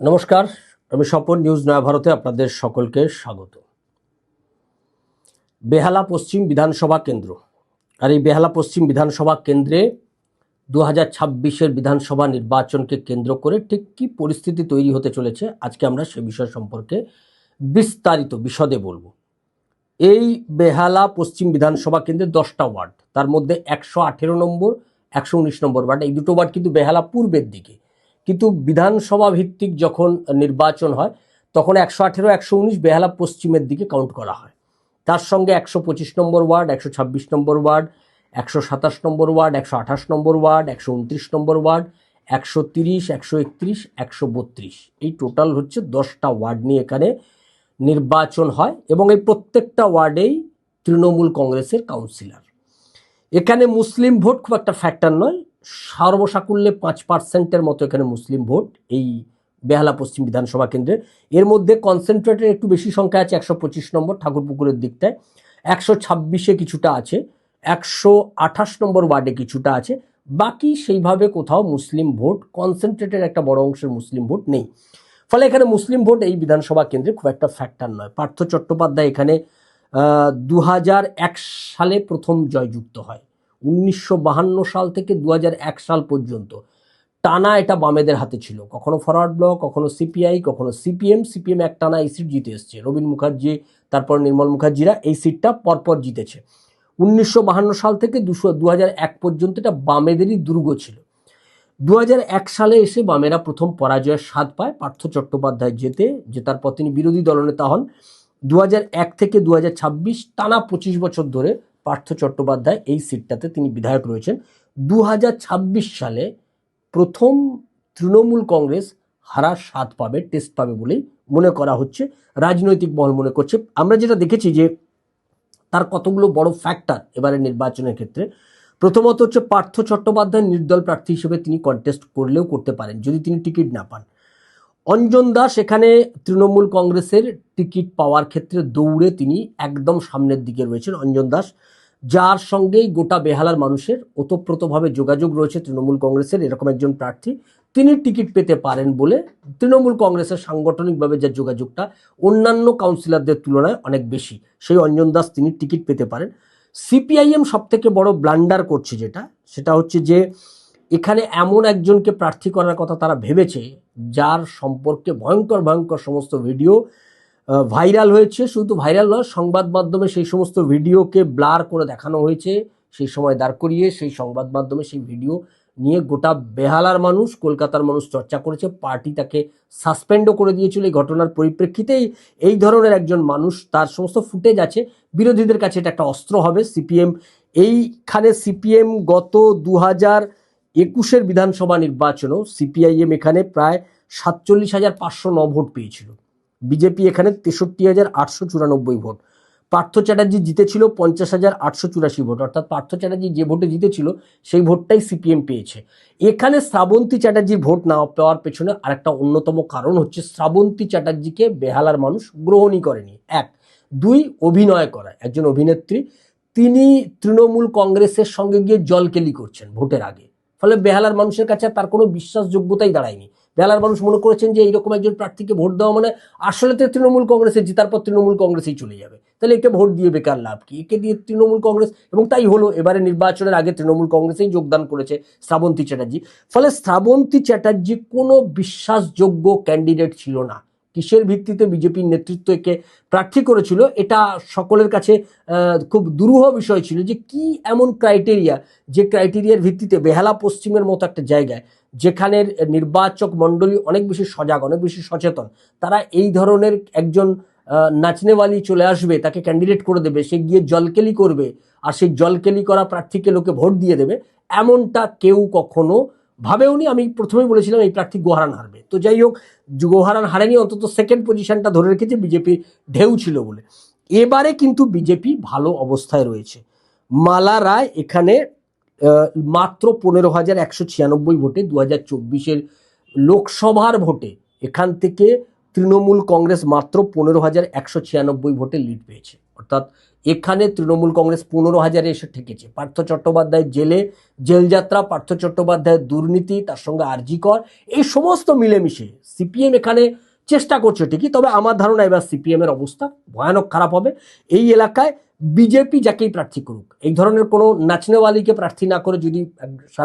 নমস্কার, আমি স্বপন। নিউজ নয়া ভারতে আপনাদের সকলকে স্বাগত। বেহালা পশ্চিম বিধানসভা কেন্দ্র, আর এই বেহালা পশ্চিম বিধানসভা কেন্দ্রে 2026-এর বিধানসভা নির্বাচনকে কেন্দ্র করে ঠিক কী পরিস্থিতি তৈরি হতে চলেছে আজকে আমরা সে বিষয় সম্পর্কে বিস্তারিত বিশদে বলবো। এই বেহালা পশ্চিম বিধানসভা কেন্দ্রে 10টা ওয়ার্ড, তার মধ্যে 118 নম্বর 119 নম্বর ওয়ার্ড, এই দুটো ওয়ার্ড কিন্তু বেহালা পূর্বের দিকে, কিন্তু বিধানসভা ভিত্তিক যখন নির্বাচন হয় তখন 118, 119 বেহালা পশ্চিমের দিকে কাউন্ট করা হয়। তার সঙ্গে 125 নম্বর ওয়ার্ড, 126 নম্বর ওয়ার্ড, 127 নম্বর ওয়ার্ড, 128 নম্বর ওয়ার্ড, 129 নম্বর ওয়ার্ড, 130, 131, 132, এই টোটাল হচ্ছে 10টা ওয়ার্ড নিয়ে এখানে নির্বাচন হয় এবং এই প্রত্যেকটা ওয়ার্ডেই তৃণমূল কংগ্রেসের কাউন্সিলর। এখানে মুসলিম ভোট খুব একটা ফ্যাক্টর নয়, সর্বসাকুল্যে 5% মতো এখানে মুসলিম ভোট এই বেহালা পশ্চিম বিধানসভা কেন্দ্রে। এর মধ্যে কনসেন্ট্রেটের একটু বেশি সংখ্যা আছে 125 নম্বর ঠাকুরপুকুরের দিকটায়, 126-এ কিছুটা আছে, 128 নম্বর ওয়ার্ডে কিছুটা আছে, বাকি সেইভাবে কোথাও মুসলিম ভোট, কনসেন্ট্রেটের একটা বড় অংশের মুসলিম ভোট নেই। ফলে এখানে মুসলিম ভোট এই বিধানসভা কেন্দ্রে খুব একটা ফ্যাক্টর নয়। পার্থ চট্টোপাধ্যায় এখানে 2001 সালে প্রথম জয়যুক্ত হয়। 1952 সাল থেকে 2001 সাল পর্যন্ত টানা এটা বামেদের হাতে ছিল, কখনো ফরওয়ার্ড ব্লক, কখনো সিপিআই, কখনো সিপিএম এক টানা এই সিট জিতে এসছে। রবীন মুখার্জি, তারপর নির্মল মুখার্জিরা এই সিটটা পরপর জিতেছে। 1952 সাল থেকে 2001 পর্যন্ত এটা বামেদেরই দুর্গ ছিল। 2001 সালে এসে বামেরা প্রথম পরাজয়ের স্বাদ পায়, পার্থ চট্টোপাধ্যায় জেতার পর তিনি বিরোধী দলনেতা হন। 2001 থেকে 2026 টানা 25 বছর ধরে পার্থ চট্টোপাধ্যায় এই সিটটাতে তিনি বিধায়ক রয়েছেন। 2026 সালে প্রথম তৃণমূল কংগ্রেস হারার স্বাদ পাবে, টেস্ট পাবে বলেই মনে করা হচ্ছে, রাজনৈতিক মহল মনে করছে। আমরা যেটা দেখেছি যে তার কতগুলো বড় ফ্যাক্টর এবারে নির্বাচনের ক্ষেত্রে। প্রথমত হচ্ছে পার্থ চট্টোপাধ্যায় নির্দল প্রার্থী হিসেবে তিনি কন্টেস্ট করলেও করতে পারেন যদি তিনি টিকিট না পান। অঞ্জন দাস এখানে তৃণমূল কংগ্রেসের টিকিট পাওয়ার ক্ষেত্রে দৌড়ে তিনি একদম সামনের দিকে রয়েছেন। অঞ্জন দাস, যার সঙ্গেই গোটা বেহালার মানুষের ওতপ্রোতভাবে যোগাযোগ রয়েছে তৃণমূল কংগ্রেসের, এরকম একজন প্রার্থী তিনি টিকিট পেতে পারেন বলে তৃণমূল কংগ্রেসের সাংগঠনিকভাবে যে যোগাযোগটা অন্যান্য কাউন্সিলরদের তুলনায় অনেক বেশি, সেই অঞ্জন দাস তিনি টিকিট পেতে পারেন। সিপিআইএম সব থেকে বড় ব্লান্ডার করছে সেটা হচ্ছে যে এখানে এমন একজনকে প্রার্থী করার কথা তারা ভেবেছে যার সম্পর্কে ভয়ঙ্কর ভয়ঙ্কর সমস্ত ভিডিও ভাইরাল হয়েছে। শুধু ভাইরাল নয়, সংবাদ মাধ্যমে সেই সমস্ত ভিডিওকে ব্লার করে দেখানো হয়েছে, সেই সময় দাঁড় করিয়ে সেই সংবাদ মাধ্যমে সেই ভিডিও নিয়ে গোটা বেহালার মানুষ, কলকাতার মানুষ চর্চা করেছে। পার্টি তাকে সাসপেন্ডও করে দিয়েছিল এই ঘটনার পরিপ্রেক্ষিতেই। এই ধরনের একজন মানুষ, তার সমস্ত ফুটেজ আছে, বিরোধীদের কাছে এটা একটা অস্ত্র হবে। এইখানে সিপিএম গত 2021-এর বিধানসভা নির্বাচনেও সিপিআইএম এখানে প্রায় 47,509 ভোট পেয়েছিল, বিজেপি এখানে 63,894 ভোট। পার্থ চ্যাটার্জি জিতেছিল 50,884 ভোট, অর্থাৎ পার্থ চ্যাটার্জি যে ভোটে জিতেছিল সেই ভোটটাই সিপিএম পেয়েছে। এখানে শ্রাবন্তী চ্যাটার্জির ভোট না পাওয়ার পেছনে আরেকটা অন্যতম কারণ হচ্ছে শ্রাবন্তী চ্যাটার্জিকে বেহালার মানুষ গ্রহণই করেনি। 1, 2, অভিনয় করা একজন অভিনেত্রী, তিনি তৃণমূল কংগ্রেসের সঙ্গে গিয়ে জলকেলি করছেন ভোটের আগে, ফলে বেহালার মানুষের কাছে তার কোনো বিশ্বাসযোগ্যতাই দাঁড়ায়নি। বেহালার মানুষ মনে করেছেন যে এইরকম একজন প্রার্থীকে ভোট দেওয়া মানে আসলে তো তৃণমূল কংগ্রেসে জেতার পর তৃণমূল কংগ্রেসেই চলে যাবে, তাহলে একে ভোট দিয়ে বেকার লাভ কি, একে দিয়ে তৃণমূল কংগ্রেস, এবং তাই হলো। এবারে নির্বাচনের আগে তৃণমূল কংগ্রেসেই যোগদান করেছে শ্রাবন্তী চ্যাটার্জি। ফলে শ্রাবন্তী চ্যাটার্জি কোনো বিশ্বাসযোগ্য ক্যান্ডিডেট ছিল না। কিসের ভিত্তিতে বিজেপির নেতৃত্ব একে প্রার্থী করেছিল এটা সকলের কাছে খুব দুরূহ বিষয় ছিল, যে কি এমন ক্রাইটেরিয়া, যে ক্রাইটেরিয়ার ভিত্তিতে বেহালা পশ্চিমের মতো একটা জায়গায় যেখানের নির্বাচক মণ্ডলী অনেক বেশি সজাগ, অনেক বেশি সচেতন, তারা এই ধরনের একজন নাচনেওয়ালি চলে আসবে, তাকে ক্যান্ডিডেট করে দেবে, সে গিয়ে জলকেলি করবে, আর সেই জলকেলি করা প্রার্থীকে লোকে ভোট দিয়ে দেবে, এমনটা কেউ কখনো ভাবেওনি। আমি প্রথমেই বলেছিলাম এই প্রার্থী গোহারান হারবে, তো যাই হোক, গোহারান হারেনি, অন্তত সেকেন্ড পজিশনটা ধরে রেখেছে, বিজেপি ঢেউ ছিল বলে। এবারে কিন্তু বিজেপি ভালো অবস্থায় রয়েছে। মালা রায় এখানে মাত্র 15,196 ভোটে 2024-এর লোকসভার ভোটে এখান থেকে তৃণমূল কংগ্রেস মাত্র 15,196 ভোটে লিড পেয়েছে। অর্থাৎ এখানে তৃণমূল কংগ্রেস 15,000-এ এসে ঠেকেছে। পার্থ চট্টোপাধ্যায়ের জেলযাত্রা, পার্থ চট্টোপাধ্যায়ের দুর্নীতি, তার সঙ্গে আরজি কর, এই সমস্ত মিলেমিশে সিপিএম এখানে চেষ্টা করছে ঠিকই, তবে আমার ধারণা এবার সিপিএম এর অবস্থা ভয়ানক খারাপ হবে। এই এলাকায় বিজেপি যাকেই প্রার্থী করুক, এই ধরনের কোনো নাচনেওয়ালিকে প্রার্থী না করে যদি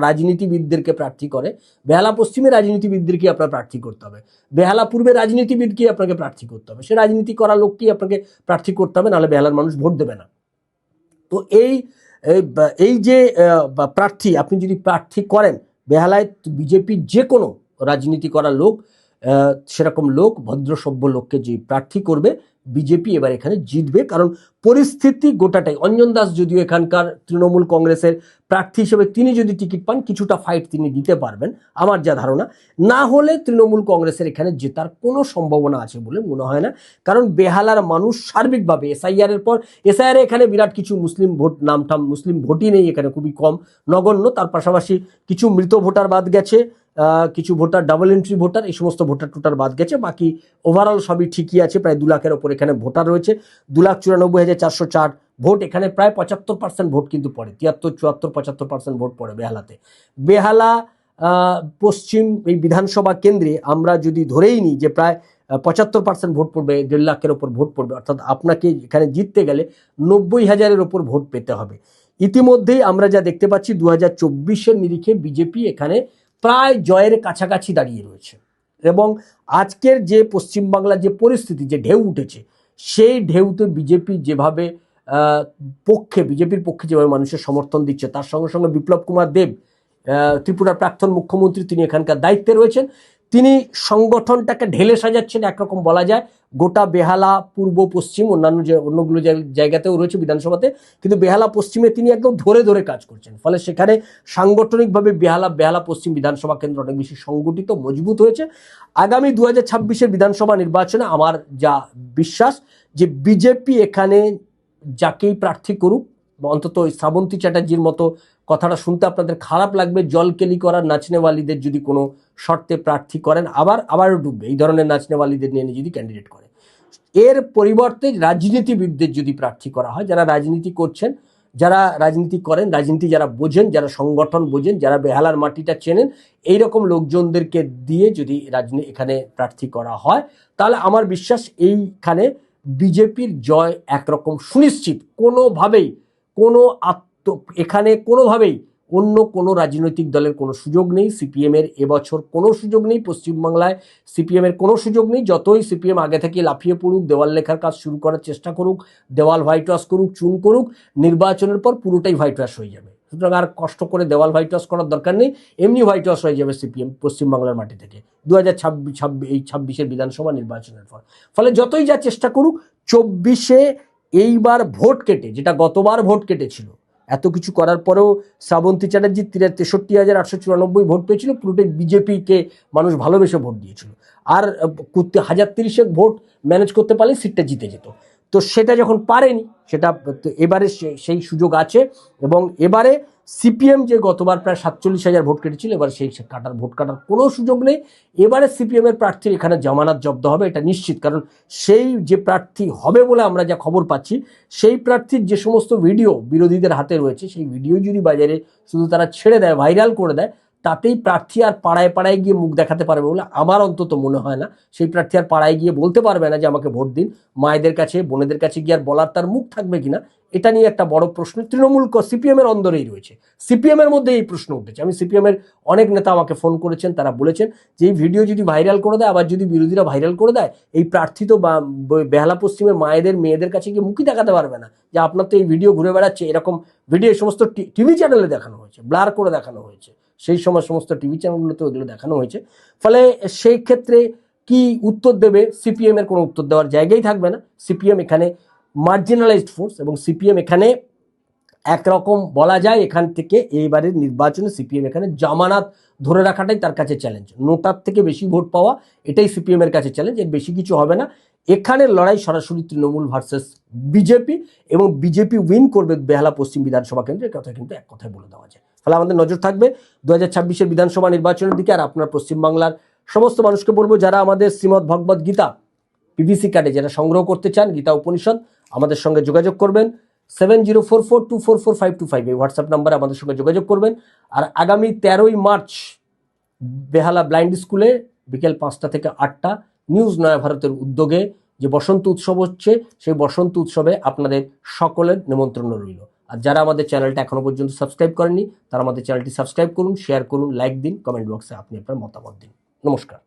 রাজনীতিবিদদেরকে প্রার্থী করে, বেহালা পশ্চিমের রাজনীতিবিদদেরকে আপনার প্রার্থী করতে হবে, বেহালা পূর্বের রাজনীতিবিদকে আপনাকে প্রার্থী করতে হবে, সে রাজনীতি করা লোককেই আপনাকে প্রার্থী করতে হবে, নাহলে বেহালার মানুষ ভোট দেবে না। তো এই যে প্রার্থী আপনি যদি প্রার্থী করেন, বেহালায় বিজেপির যে কোনো রাজনীতি করা লোক, সেরকম লোক, ভদ্র সভ্য লোককে যে প্রার্থী করবে, বিজেপি এবার এখানে জিতবে। কারণ পরিস্থিতি গোটাটাই, অঞ্জন দাস যদিও এখানকার তৃণমূল কংগ্রেসের প্রার্থী হিসেবে তিনি যদি টিকিট পান কিছুটা ফাইট তিনি দিতে পারবেন আমার যা ধারণা, না হলে তৃণমূল কংগ্রেসের এখানে জেতার কোনো সম্ভাবনা আছে বলে মনে হয় না। কারণ বেহালার মানুষ সার্বিকভাবে এসআইআর এর পর, এসআইআর এখানে বিরাট কিছু মুসলিম ভোট, নামঠাম মুসলিম ভোটই নেই এখানে, খুবই কম, নগণ্য। তার পাশাপাশি কিছু মৃত ভোটার বাদ গেছে, কিছু ভোটার ডাবল এন্ট্রি ভোটার, এই সমস্ত ভোটার টোটার বাদ গেছে, বাকি ওভারঅল সবই ঠিকই আছে। প্রায় 2 লাখের ওপর এখানে ভোটার রয়েছে, 2,94,404 ভোট, এখানে প্রায় 75% ভোট কিন্তু পড়ে, 73, 74, 75% ভোট পড়ে বেহালাতে। বেহালা পশ্চিম এই বিধানসভা কেন্দ্রে আমরা যদি ধরেই নিই যে প্রায় 75% ভোট পড়বে, 1.5 লাখের ওপর ভোট পড়বে, অর্থাৎ আপনাকে এখানে জিততে গেলে 90,000-এর ওপর ভোট পেতে হবে। ইতিমধ্যেই আমরা যা দেখতে পাচ্ছি 2024-এর নিরিখে বিজেপি এখানে প্রায় জয়ের কাছাকাছি দাঁড়িয়ে রয়েছে। এবং আজকের যে পশ্চিমবাংলার যে পরিস্থিতি, যে ঢেউ উঠেছে, সেই ঢেউতে বিজেপি যেভাবে বিজেপির পক্ষে যেভাবে মানুষের সমর্থন দিচ্ছে, তার সঙ্গে সঙ্গে বিপ্লব কুমার দেব, ত্রিপুরার প্রাক্তন মুখ্যমন্ত্রী, তিনি এখানকার দায়িত্বে রয়েছেন, তিনি সংগঠনটাকে ঢেলে সাজাচ্ছেন একরকম বলা যায়। গোটা বেহালা পূর্ব পশ্চিম অন্যগুলো জায়গাতেও রয়েছে বিধানসভাতে, কিন্তু বেহালা পশ্চিমে তিনি একদম ধরে ধরে কাজ করছেন, ফলে সেখানে সাংগঠনিকভাবে বেহালা পশ্চিম বিধানসভা কেন্দ্র অনেক বেশি সংগঠিত, মজবুত হয়েছে। আগামী 2026-এর বিধানসভা নির্বাচনে আমার যা বিশ্বাস যে বিজেপি এখানে যাকেই প্রার্থী করুক, অন্তত শ্রাবন্তী চ্যাটার্জির মতো, কথাটা শুনতে আপনাদের খারাপ লাগবে, জলকেলি করার নাচনেওয়ালিদের যদি কোনো শর্তে প্রার্থী করেন, আবারও ডুববে এই ধরনের নাচনেওয়ালিদের নিয়ে যদি ক্যান্ডিডেট করে। এর পরিবর্তে রাজনীতিবিদদের যদি প্রার্থী করা হয়, যারা রাজনীতি করছেন, যারা রাজনীতি করেন, রাজনীতি যারা বোঝেন, যারা সংগঠন বোঝেন, যারা বেহালার মাটিটা চেনেন, এইরকম লোকজনদেরকে দিয়ে যদি এখানে প্রার্থী করা হয়, তাহলে আমার বিশ্বাস এইখানে বিজেপির জয় একরকম সুনিশ্চিত। এখানে কোনোভাবেই অন্য কোনো রাজনৈতিক দলের কোনো সুযোগ নেই। সিপিএম এর এবছর কোনো সুযোগ নেই, পশ্চিমবাংলায় সিপিএম এর কোনো সুযোগ নেই। যতই সিপিএম আগে থেকে লাফিয়ে পড়ুক, দেওয়াল লেখার কাজ শুরু করার চেষ্টা করুক, দেওয়াল হোয়াইট ওয়াশ করুক, চুন করুক, নির্বাচনের পর পুরোটাই হোয়াইট ওয়াশ হয়ে যাবে। সুতরাং আর কষ্ট করে দেওয়াল হোয়াইট ওয়াশ করার দরকার নেই, এমনি হোয়াইট ওয়াশ হয়ে যাবে সিপিএম পশ্চিমবাংলার মাটি থেকে 2026-এর বিধানসভা নির্বাচনের পর। ফলে যতই যা চেষ্টা করুক, 24-এ এইবার ভোট কেটে, যেটা গতবার ভোট কেটেছিল, এত কিছু করার পরেও শ্রাবন্তী চ্যাটার্জি 63,894 ভোট পেয়েছিল, পুরোটাই বিজেপিকে মানুষ ভালোবেসে ভোট দিয়েছিল। আর 1030 ভোট ম্যানেজ করতে পারলে সিটটা জিতে যেত। তো সেটা যখন পারেনি, সেটা এবারে সেই সুযোগ আছে। এবং এবারে সিপিএম যে গতবার প্রায় 47,000 ভোট কেটেছিল, এবার সেই ভোট কাটার কোনো সুযোগ নেই। এবারে সিপিএম এর প্রার্থীর এখানে জামানত জব্দ হবে, এটা নিশ্চিত। কারণ সেই যে প্রার্থী হবে বলে আমরা যা খবর পাচ্ছি, সেই প্রার্থীর যে সমস্ত ভিডিও বিরোধীদের হাতে রয়েছে, সেই ভিডিও যদি বাজারে শুধু তারা ছেড়ে দেয়, ভাইরাল করে দেয়, তাতেই প্রার্থী আর পাড়ায় পাড়ায় গিয়ে মুখ দেখাতে পারবে বলে আমার অন্তত মনে হয় না। সেই প্রার্থী আর পাড়ায় গিয়ে বলতে পারবে না যে আমাকে ভোট দিন, মায়েদের কাছে, বোনেদের কাছে গিয়ে আর বলার তার মুখ থাকবে কিনা, এটা নিয়ে একটা বড় প্রশ্ন তৃণমূল সিপিএম এর অন্দরেই রয়েছে। সিপিএম এর মধ্যে এই প্রশ্ন উঠেছে। আমি সিপিএম এর অনেক নেতা আমাকে ফোন করেছেন, তারা বলেছেন যে এই ভিডিও যদি ভাইরাল করে দেয়, আবার যদি বিরোধীরা ভাইরাল করে দেয়, এই প্রার্থী তো বেহালা পশ্চিমের মায়েদের, মেয়েদের কাছে গিয়ে মুখই দেখাতে পারবে না যে আপনার তো এই ভিডিও ঘুরে বেড়াচ্ছে। এরকম ভিডিও সমস্ত টিভি চ্যানেলে দেখানো হয়েছে, ব্লার করে দেখানো হয়েছে, সেই সময় সমস্ত টিভি চ্যানেলগুলোতে ওগুলো দেখানো হয়েছে। ফলে সেই ক্ষেত্রে কি উত্তর দেবে? সিপিএম এর কোনো উত্তর দেওয়ার জায়গাই থাকবে না। সিপিএম এখানে মার্জিনালাইজড ফোর্স, এবং সিপিএম এখানে একরকম বলা যায় এখান থেকে এইবারের নির্বাচনে সিপিএম এখানে জামানত ধরে রাখাটাই তার কাছে চ্যালেঞ্জ। নোটার থেকে বেশি ভোট পাওয়া, এটাই সিপিএম এর কাছে চ্যালেঞ্জ, এর বেশি কিছু হবে না। এখানে লড়াই সরাসরি তৃণমূল ভার্সেস বিজেপি, এবং বিজেপি উইন করবে বেহালা পশ্চিম বিধানসভা কেন্দ্রের কথা কিন্তু এক কথায় বলে দেওয়া যায়। ফলে আমাদের নজর থাকবে 2026-এর বিধানসভা নির্বাচনের দিকে। আর আপনার পশ্চিমবাংলার সমস্ত মানুষকে বলবো, যারা আমাদের শ্রীমদ্ ভগবদ্ গীতা পিভিসি কার্ডে যারা সংগ্রহ করতে চান, গীতা উপনিষদ, আমাদের সঙ্গে যোগাযোগ করবেন 7044244525 এই হোয়াটসঅ্যাপ নাম্বারে আমাদের সঙ্গে যোগাযোগ করবেন। আর আগামী 13ই মার্চ বেহালা ব্লাইন্ড স্কুলে বিকেল 5টা থেকে 8টা নিউজ নয়া ভারতের উদ্যোগে যে বসন্ত উৎসব হচ্ছে, সেই বসন্ত উৎসবে আপনাদের সকলের নিমন্ত্রণ রইল। আর যারা আমাদের চ্যানেলটা এখনো পর্যন্ত সাবস্ক্রাইব করেননি তারা আমাদের চ্যানেলটি সাবস্ক্রাইব করুন, শেয়ার করুন, লাইক দিন, কমেন্ট বক্সে আপনি আপনার মতামত দিন। নমস্কার।